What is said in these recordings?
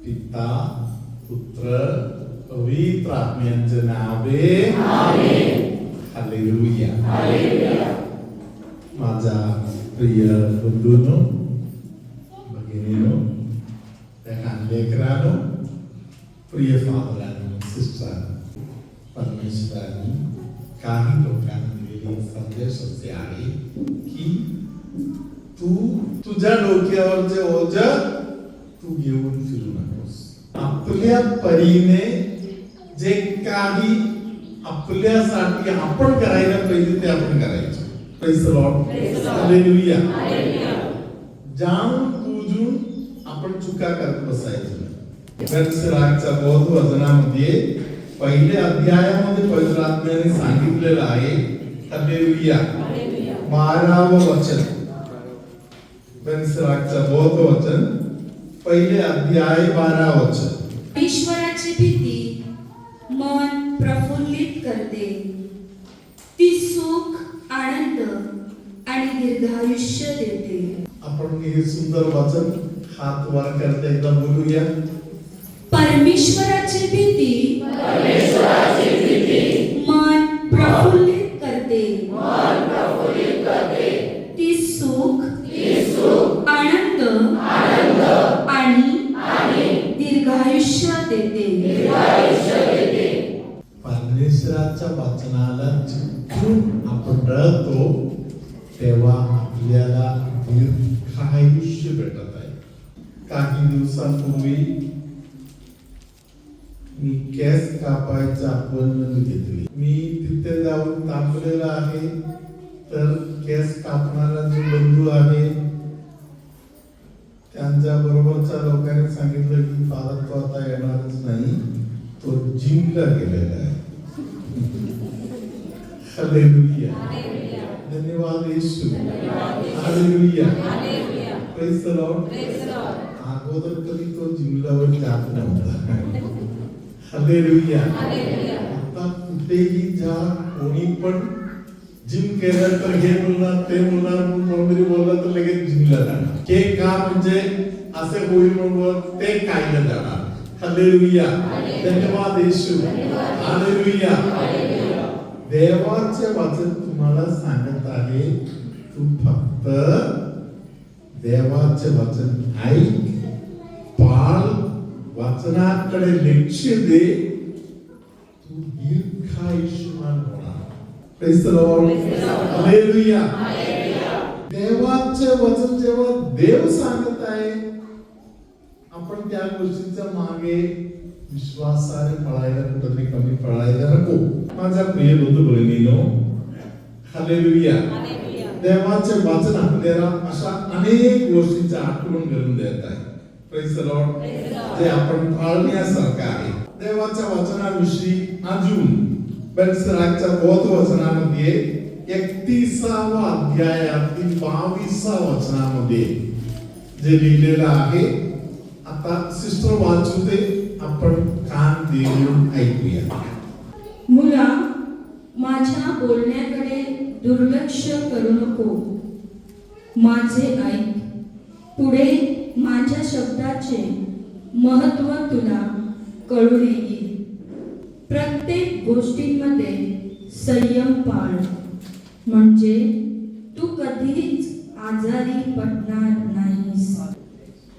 पिता पुत्र पवित्र आत्म्याचे नावे आमेन. हालेलुया. हालेलुया. माझा प्रिय बंधूंनो, भगिनीनो, लेकरांनो, प्रिय फादरांनो, सिस्टरांनो, परमेश्वराने काही लोकांना दिलेली संदेश असे आहे की तू तुझ्या डोक्यावरचे ओझ तू घेऊन फिरू नकोस. आपल्या परीने जे काही आपल्यासाठी आपण करायला पाहिजे ते आपण करायचं. Praise the Lord. हालेलुया. जाऊन तुझून आपण चुका करत बसायचं. गणसरागच्या बौद्ध वचनामध्ये पहिल्या अध्यायामध्ये पवित्र आत्म्याने सांगितलेलं आहे. हालेलुया. 12वे वचन, गणसरागच्या बौद्ध वचन पहिले अध्याय 12 वचन. ईश्वराची भीती मन प्रफुल्लित करते, ती सुख, आनंद आणि दीर्घायुष्य देते. आपण हे सुंदर वचन हात वर करता एकदा बोलूया. परमेश्वराची भीती मन प्रफुल्लित करते, ती सुख, आनंद आणि दीर्घायुष्य देते. परमेश्वराच्या वचनाला जिथून आपण रडतो तेव्हा आपल्याला दीर्घायुष्य भेटत आहे. काही दिवसांपूर्वी मी केस कापायचा अपॉइंटमेंट घेतली. मी तिथे जाऊन थांबलेला आहे. तर केस कापणारा जो बंधू आहे त्यांच्या बरोबरच्या लोकांनी सांगितलं की फादर तो आता येणारच नाही, तो जिमला गेलेला आहे. हालेलुया. धन्यवाद येशू. हालेलुया. Praise the Lord. अगोदर कधी तो जिमलावर जात नव्हता. हालेलुया. आता कुठेही जा, कोणी पण जिम केलं तर हे बोलणार ते बोलणार, कोणतरी बोलला तर लगेच जिमला जाणार. हे का म्हणजे असे होईल म्हणून ते कायला जाणार. हालेलुया. धन्यवाद येशू. हालेलुया. देवाचे वचन तुम्हाला सांगत आहे, तू फक्त देवाचे वचन ऐक, पाळ, वचनाकडे लक्ष दे, तू दीर्घायुष्यमान होणार. Praise the Lord. हालेलुया. देवाचे वचन जेव्हा देव सांगत आहे, आपण त्या गोष्टीच्या मागे विश्वासाने पळायला कुठेतरी कमी पळायला नको. माझा प्रिय बंधू भगिनीनो, हालेलुया. देवाचे वचन आपल्याला अशा अनेक गोष्टींची आठवण करून देत आहे. Praise the Lord. जे आपण पाळण्यासारखं आहे. देवाच्या वचनाविषयी अजून बेलसराच्या बौद्ध वचनामध्ये 31वा अध्यायातील 22 वचनामध्ये जे लिहिलेलं आहे, आता सिस्टर वाचू दे, आपण कान देऊन ऐकूया. मुला, माझ्या बोलण्याकडे दुर्लक्ष करू नको. माझे ऐक. पुढे माझ्या शब्दाचे महत्त्व तुला कळून येईल. प्रत्येक गोष्टींमध्ये संयम पाळ, म्हणजे तू कधीच आजारी पडणार नाहीस.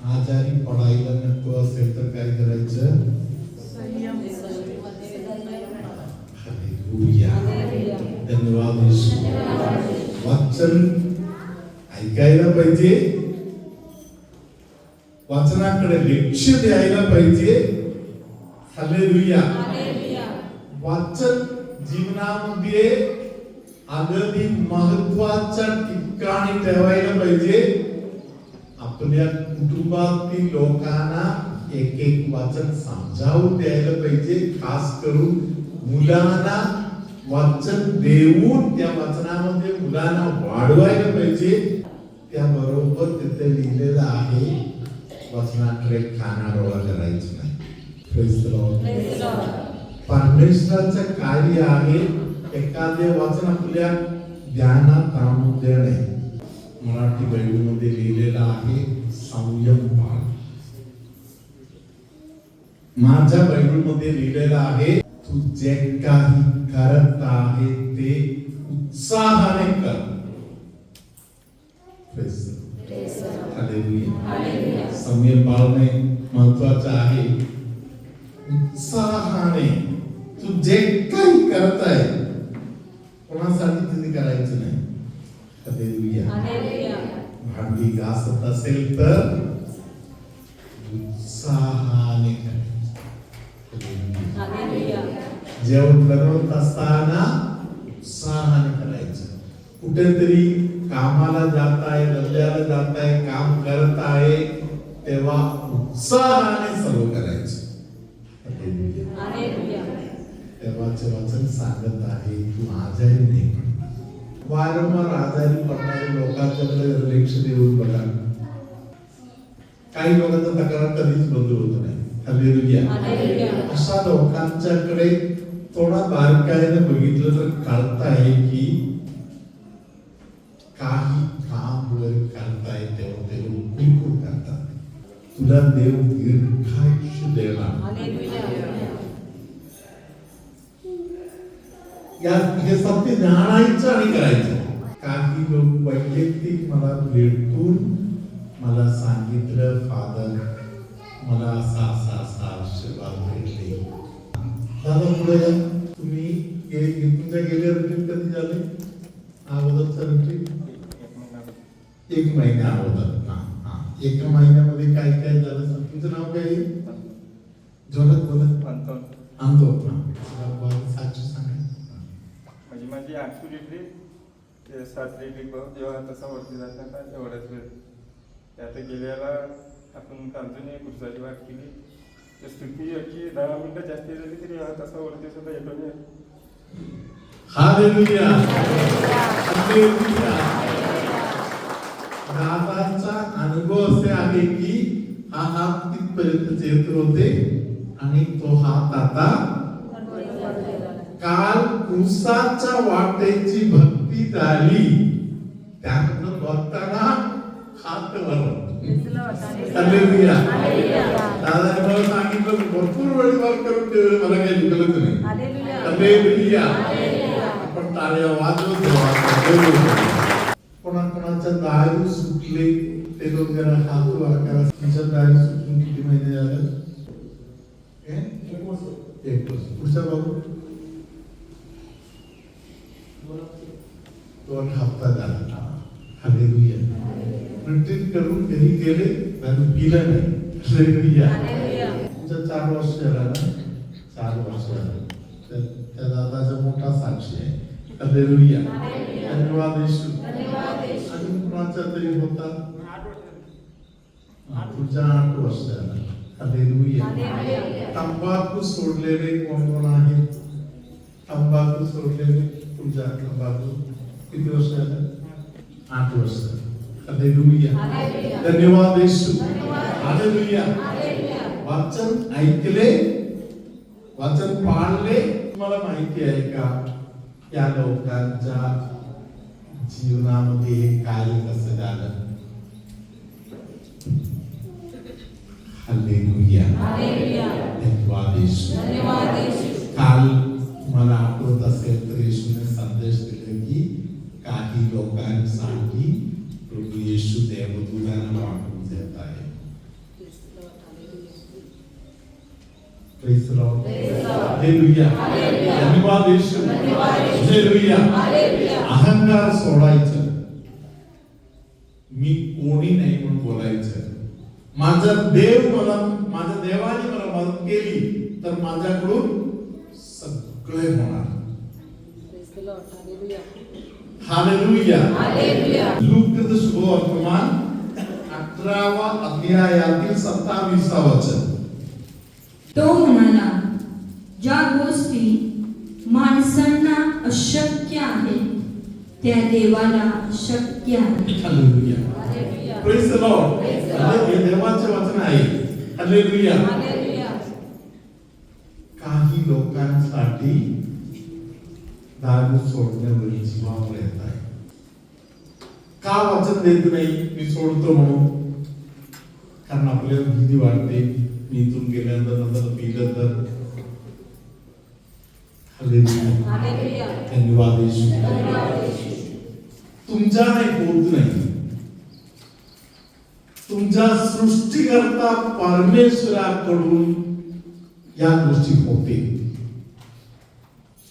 आजारी पडायला नको असेल तर काय करायचं? हालेलुया. धन्यवाद येशू. वचन ऐकायला पाहिजे, वचनाकडे लक्ष द्यायला पाहिजे. हालेलुया. वाचन जीवनामध्ये अगदी महत्वाच्या ठिकाणी ठेवायला पाहिजे. आपल्या कुटुंबातील लोकांना एक एक वचन समजावून द्यायला पाहिजे. खास करून मुलांना वचन देऊन त्या वचनामध्ये मुलांना वाढवायला पाहिजे. त्याबरोबर तिथे लिहिलेलं आहे, वचनाकडे कानाडोळा करायचं नाही. Praise the Lord. परमेश्वराचं कार्य आहे एखादे वचन आपल्या ध्यानात आणून देणे. मराठी बायबलमध्ये लिहिलेलं आहे, संयम पाळ. माझ्या बायबलमध्ये लिहिलेलं आहे, तू जे काही करत आहे ते उत्साहाने कर. हालेलुया. संयम बाळगणे महत्वाचं आहे. उत्साहाने तू जे काही करत आहे कोणासाठी तुम्ही करायचं नाही. हालेलुया. भांडी घासत असेल तर उत्साहाने करायचं. जेवण बनवत असताना उत्साहाने करायचं. कुठेतरी कामाला जाताय, धंद्याला जाताय, काम करत आहे तेव्हा उत्साहाने सर्व करायचं. तेव्हाचे वचन सांगत आहे, तू आजारी नाही पडणार. वारंवार आजारी पडणारे लोकांच्याकडे लक्ष देऊन बघा. काही लोकांचा तक्रार कधीच बंद होत नाही. हालेलुया. अशा लोकांच्याकडे थोडा बारकाईने बघितलं तर कळत आहे की काही काम वगैरे करताय तेव्हा ते लोक बिलकुल करतात. तुला देव दीर्घायुष्य देणार. हे सत्य जाणायचं आणि करायचं. काही लोक वैयक्तिक मला भेटून मला सांगितलं, फादर मला असा आशीर्वाद भेटले. दादा पुढे या. तुम्ही तुमच्या गेले रिट्रीट कधी झाले? अगोदरचा रिट्रीट 1 महिना अगोदर. एका महिन्यामध्ये काय काय झालं? तुमचं नाव काय? जोरात बोलत आणतो. साक्षी सांगा. म्हणजे माझी ऍक्च्युली 7 लिटर जेव्हा तसा वरती जात नका एवढ्याच वेळ त्यात गेल्याला आपण कांजूने गुरुजाची वाट केली. तर स्थिती याची 10 मिनिटं जास्ती झाली तरी तसा वरती सुद्धा येतो नाही. हालेलुया. हालेलुया. दादाचा अनुभव असे आहे की हा हात तिथपर्यंत येत होते आणि तो हात आता काल उसाच्या वाटेची भक्ती झाली. त्यानंतर बघताना हात वर. हालेलुया. दादाने मला सांगितलं भरपूर वेळी वर करून ठेवले, मला काही दुखलंच नाही. हालेलुया. आपण टाळ्या वाजवत. कोणाकोणाच्या दारू सुटले ते लोक जरा हात वर करा. तुमच्या दारू सुटून किती महिने झाले? 1 वर्ष. पुढचा बाबू 2 हप्ता झाला. हालेलुया. रिट्रीट करून घरी गेले आणि पिलं नाही. हालेलुया. तुमचा 4 वर्ष झाला ना? 4 वर्ष झालं. त्या दादाचा मोठा साक्षी आहे. हालेलुया. धन्यवाद येशू. आणि कुणाचा तरी होता तुझ्या 8 वर्ष झाला. हालेलुया. तंबाखू सोडलेले कोण कोण आहेत? तंबाखू सोडलेले तुझ्या तंबाखू किती वर्ष झालं? 8 वर्ष. हालेलुया. धन्यवाद येशू. हालेलुया. वचन ऐकले, वचन पाळले. तुम्हाला माहिती आहे का या लोकांच्या जीवनामध्ये हे कार्य कसं झालं? हालेलुया. धन्यवाद येशू. काल मला आठवत असेल तर येशूने संदेश दिले की काही लोकांसाठी प्रभू येशू देवदूतांना पाठवून देत आहे. Praise the Lord. हालेलुया. धन्यवाद येशू. हालेलुया. अहंकार सोडायचं. मी कोणी नाही म्हणून बोलायचं. माझा देव माझ्या देवाने मला मदत केली तर माझ्याकडून सगळे होणार. हालेलुया. लूक शुभवर्तमान 18वा अध्यायातील 27वा वचन. तो म्हणाला, ज्या गोष्टी माणसांना अशक्य आहेत त्या देवाला शक्य आहे. हालेलुया. Praise the Lord. हे देवाचे वचन आहे. हालेलुया. काही लोकांसाठी दारू सोडण्यावर जीवावर येत आहे. का वचन देत नाही मी सोडतो म्हणून? कारण आपल्याला भीती वाटते मी इथून गेल्यानंतर नंतर पिलं तर हालेलुया. धन्यवाद येशू. तुमच्या नाही होत नाही, तुमच्या सृष्टीकर्ता परमेश्वराकडून या गोष्टी होते.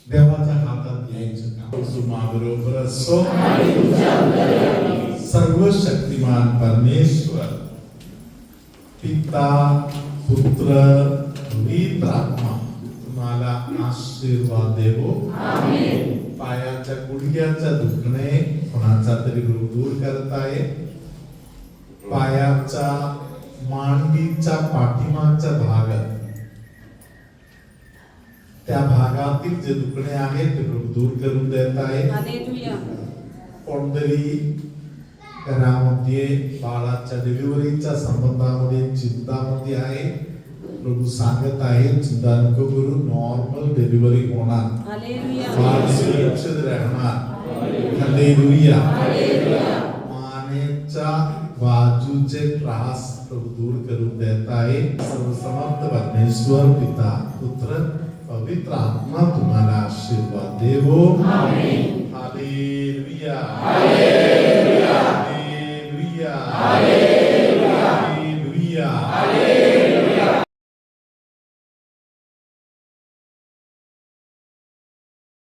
देवाच्या हातात घ्यायचं काम तुम्हाबरोबर असो. सर्वशक्तिमान परमेश्वर पिता पुत्र पवित्र आत्मा तुम्हाला आशीर्वाद देवो. पायाच्या गुडघ्याचा दुखणे कोणाचा तरी रोग दूर करताय. पायाचा मांडीचा पाठीमागचा भाग, त्या भागातील जे दुखणे आहेत ते प्रभू दूर करून देत आहे. कोणतरी घरामध्ये बाळाच्या डिलिव्हरीच्या संबंधामध्ये चिंतामध्ये आहे, प्रभू सांगत आहे चिंता नको करू, नॉर्मल डिलिव्हरी होणार, बाळ सुरक्षित राहणार. हालेलुया. मानेच्या बाजूचे त्रास प्रभू दूर करून देत आहे. सर्वसमर्थ परमेश्वर पिता पुत्र पवित्र आत्मा तुम्हाला आशीर्वाद देवो. हालेलुया.